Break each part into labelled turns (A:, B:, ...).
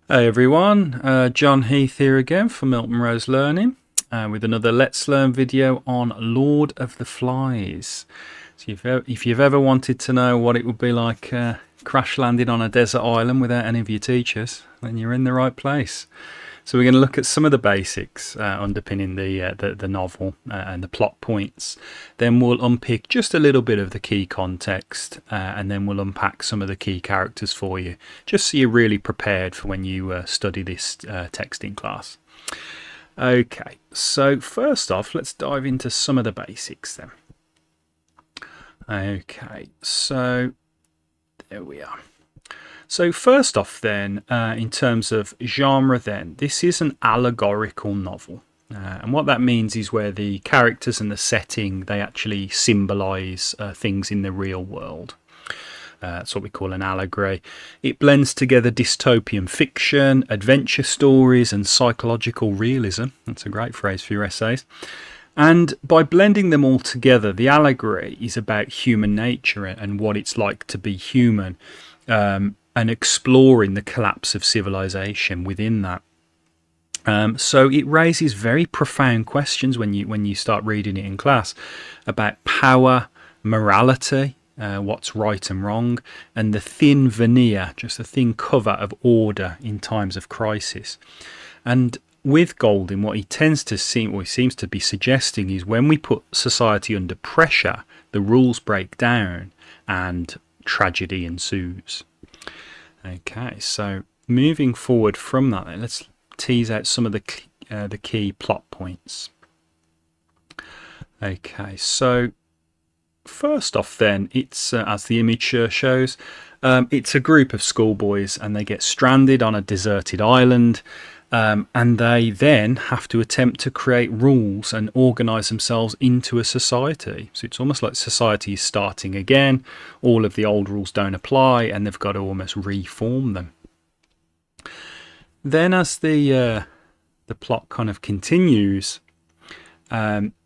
A: Hey everyone, John Heath here again for MiltonRose Learning with another Let's Learn video on Lord of the Flies. So if you've ever wanted to know what it would be like crash landing on a desert island without any of your teachers, then you're in the right place. So we're going to look at some of the basics underpinning the novel and the plot points. Then we'll unpick just a little bit of the key context, and then we'll unpack some of the key characters for you, just so you're really prepared for when you study this text in class. Okay, so first off, let's dive into some of the basics then. Okay, so there we are. So first off then, in terms of genre then, this is an allegorical novel. And what that means is where the characters and the setting, they actually symbolise things in the real world. That's what we call an allegory. It blends together dystopian fiction, adventure stories and psychological realism. That's a great phrase for your essays. And by blending them all together, the allegory is about human nature and what it's like to be human. And exploring the collapse of civilization within that. So it raises very profound questions when you start reading it in class about power, morality, what's right and wrong, and the thin veneer, just a thin cover of order in times of crisis. And with Golding, what he seems to be suggesting is when we put society under pressure, the rules break down and tragedy ensues. Okay, so moving forward from that, then, let's tease out some of the key plot points. Okay, so first off then, it's as the image shows, it's a group of schoolboys and they get stranded on a deserted island, and they then have to attempt to create rules and organise themselves into a society. So it's almost like society is starting again. All of the old rules don't apply and they've got to almost reform them. Then as the plot kind of continues,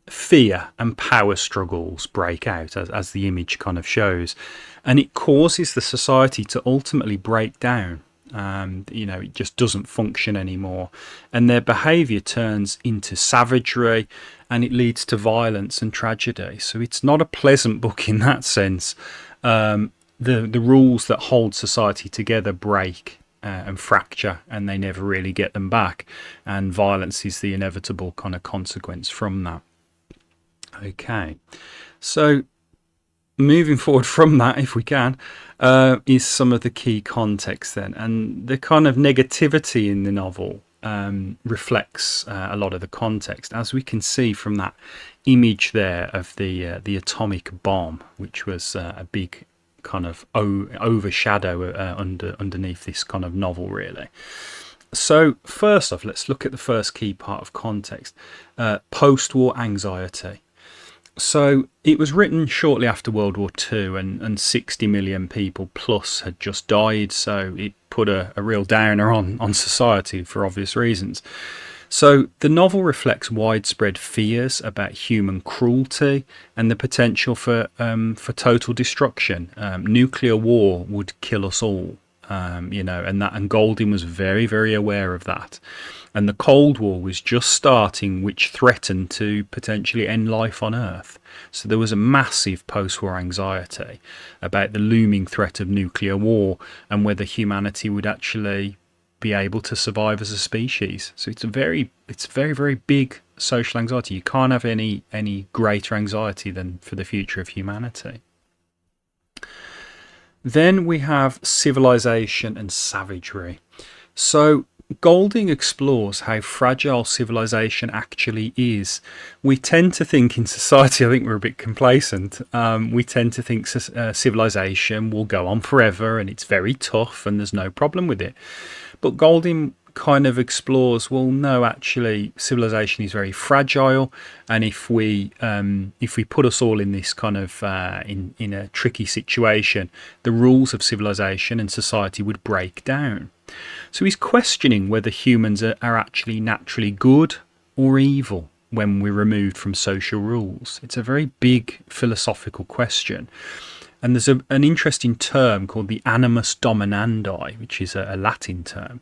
A: fear and power struggles break out as the image kind of shows, and it causes the society to ultimately break down. It just doesn't function anymore, and their behavior turns into savagery and it leads to violence and tragedy. So it's not a pleasant book in that sense. The rules that hold society together break and fracture, and they never really get them back, and violence is the inevitable kind of consequence from that. Okay, so moving forward from that, if we can, is some of the key context then, and the kind of negativity in the novel reflects a lot of the context, as we can see from that image there of the atomic bomb, which was a big kind of overshadow underneath this kind of novel, really. So first off, let's look at the first key part of context: post-war anxiety. So it was written shortly after World War II, and 60 million people plus had just died, so it put a real downer on society for obvious reasons. So the novel reflects widespread fears about human cruelty and the potential for total destruction. Nuclear war would kill us all, and Golding was very, very aware of that. And the Cold War was just starting, which threatened to potentially end life on Earth. So there was a massive post-war anxiety about the looming threat of nuclear war and whether humanity would actually be able to survive as a species. So it's very, very big social anxiety. You can't have any greater anxiety than for the future of humanity. Then we have civilization and savagery. So Golding explores how fragile civilization actually is. We tend to think in society, I think we're a bit complacent. We tend to think civilization will go on forever and it's very tough and there's no problem with it. But Golding kind of explores, well, no, actually civilization is very fragile, and if we put us all in this kind of in a tricky situation, the rules of civilization and society would break down. So he's questioning whether humans are actually naturally good or evil when we're removed from social rules. It's a very big philosophical question. And there's an interesting term called the animus dominandi, which is a Latin term.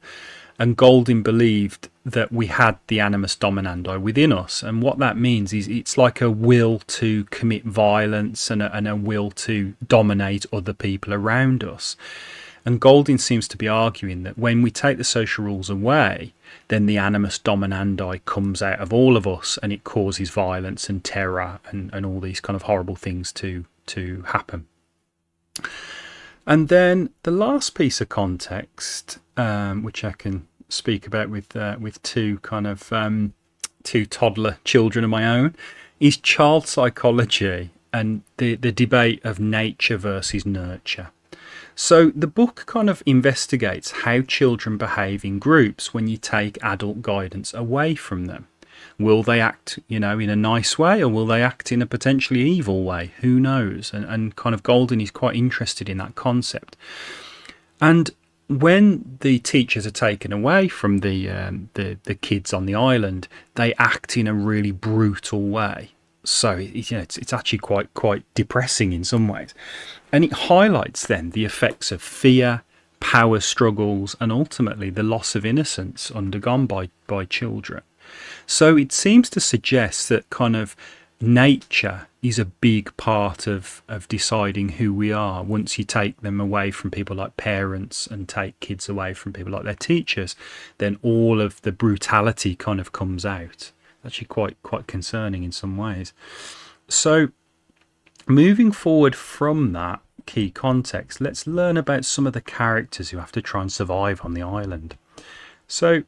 A: And Golding believed that we had the animus dominandi within us. And what that means is it's like a will to commit violence and a will to dominate other people around us. And Golding seems to be arguing that when we take the social rules away, then the animus dominandi comes out of all of us and it causes violence and terror and all these kind of horrible things to happen. And then the last piece of context, which I can speak about with two toddler children of my own, is child psychology and the debate of nature versus nurture. So the book kind of investigates how children behave in groups when you take adult guidance away from them. Will they act, in a nice way, or will they act in a potentially evil way? Who knows? And kind of Golding is quite interested in that concept. And when the teachers are taken away from the kids on the island, they act in a really brutal way. So it's actually quite depressing in some ways. And it highlights then the effects of fear, power struggles, and ultimately the loss of innocence undergone by children. So it seems to suggest that kind of nature is a big part of deciding who we are. Once you take them away from people like parents and take kids away from people like their teachers, then all of the brutality kind of comes out. Actually quite concerning in some ways. So moving forward from that key context, let's learn about some of the characters who have to try and survive on the island. So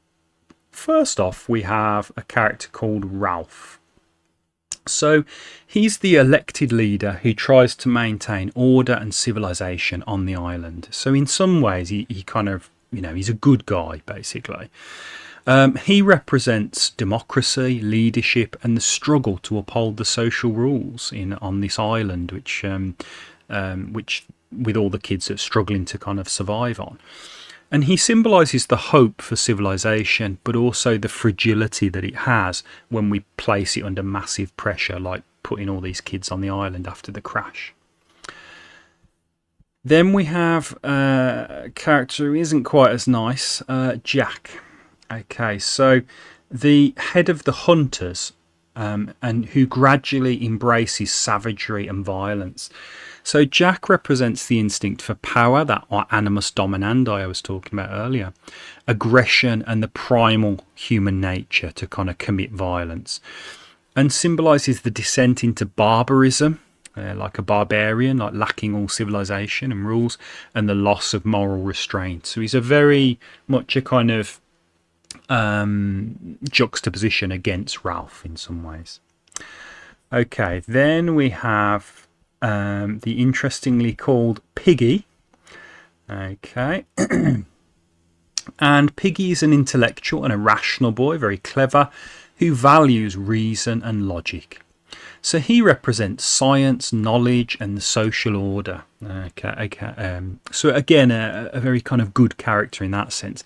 A: first off, we have a character called Ralph. So he's the elected leader who tries to maintain order and civilization on the island. So in some ways, he kind of, he's a good guy, basically. He represents democracy, leadership, and the struggle to uphold the social rules on this island, which with all the kids that are struggling to kind of survive on. And he symbolises the hope for civilization, but also the fragility that it has when we place it under massive pressure, like putting all these kids on the island after the crash. Then we have a character who isn't quite as nice, Jack. Okay, so the head of the hunters, and who gradually embraces savagery and violence. So Jack represents the instinct for power, that animus dominandi I was talking about earlier, aggression and the primal human nature to kind of commit violence, and symbolises the descent into barbarism, like a barbarian, like lacking all civilization and rules, and the loss of moral restraint. So he's a very much a kind of juxtaposition against Ralph in some ways. Okay, then we have the interestingly called Piggy. Okay. And Piggy is an intellectual and a rational boy, very clever, who values reason and logic. So he represents science, knowledge, and the social order. So again, a very kind of good character in that sense,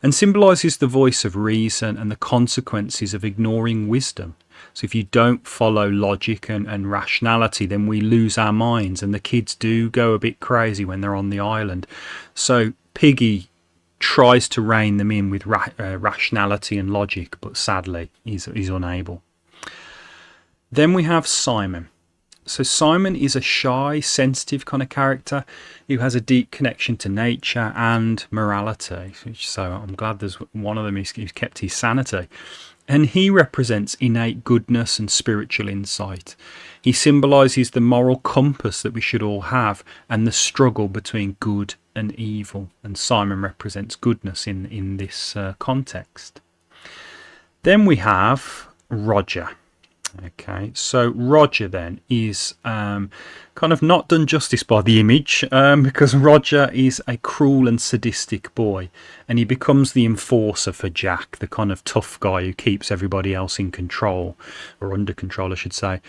A: and symbolises the voice of reason and the consequences of ignoring wisdom. So if you don't follow logic and rationality, then we lose our minds, and the kids do go a bit crazy when they're on the island. So Piggy tries to rein them in with rationality and logic, but sadly he's unable. Then we have Simon. So Simon is a shy, sensitive kind of character who has a deep connection to nature and morality. So I'm glad there's one of them who's kept his sanity. And he represents innate goodness and spiritual insight. He symbolises the moral compass that we should all have and the struggle between good and evil. And Simon represents goodness in this context. Then we have Roger. Okay, so Roger then is kind of not done justice by the image, because Roger is a cruel and sadistic boy, and he becomes the enforcer for Jack, the kind of tough guy who keeps everybody else in control, or under control I should say.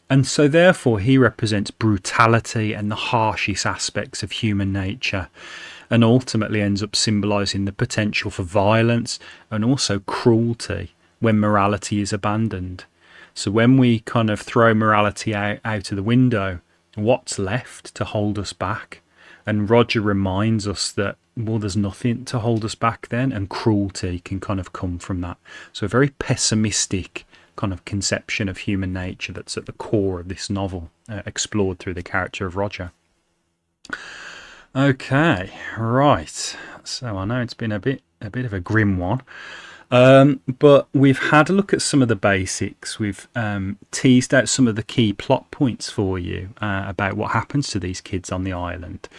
A: And so therefore he represents brutality and the harshest aspects of human nature, and ultimately ends up symbolising the potential for violence and also cruelty when morality is abandoned. So when we kind of throw morality out of the window what's left to hold us back? And Roger reminds us that, well, there's nothing to hold us back then, and cruelty can kind of come from that. So a very pessimistic kind of conception of human nature that's at the core of this novel, explored through the character of Roger. Okay, right. So I know it's been a bit of a grim one. But we've had a look at some of the basics. We've teased out some of the key plot points for you about what happens to these kids on the island.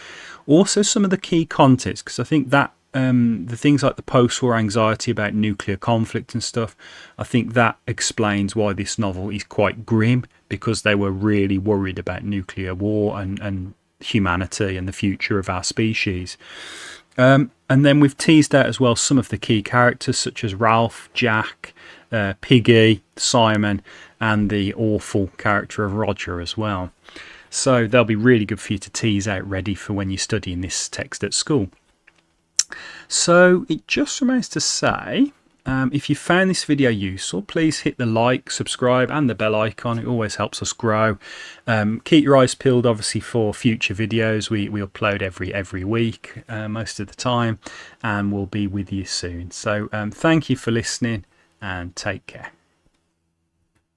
A: Also some of the key context, because I think that the things like the post-war anxiety about nuclear conflict and stuff, I think that explains why this novel is quite grim, because they were really worried about nuclear war and humanity and the future of our species. And then we've teased out as well some of the key characters, such as Ralph, Jack, Piggy, Simon, and the awful character of Roger as well. So they'll be really good for you to tease out, ready for when you're studying this text at school. So it just remains to say, if you found this video useful, please hit the like, subscribe and the bell icon. It always helps us grow. Keep your eyes peeled obviously for future videos. We upload every week most of the time, and we'll be with you soon. So thank you for listening and take care.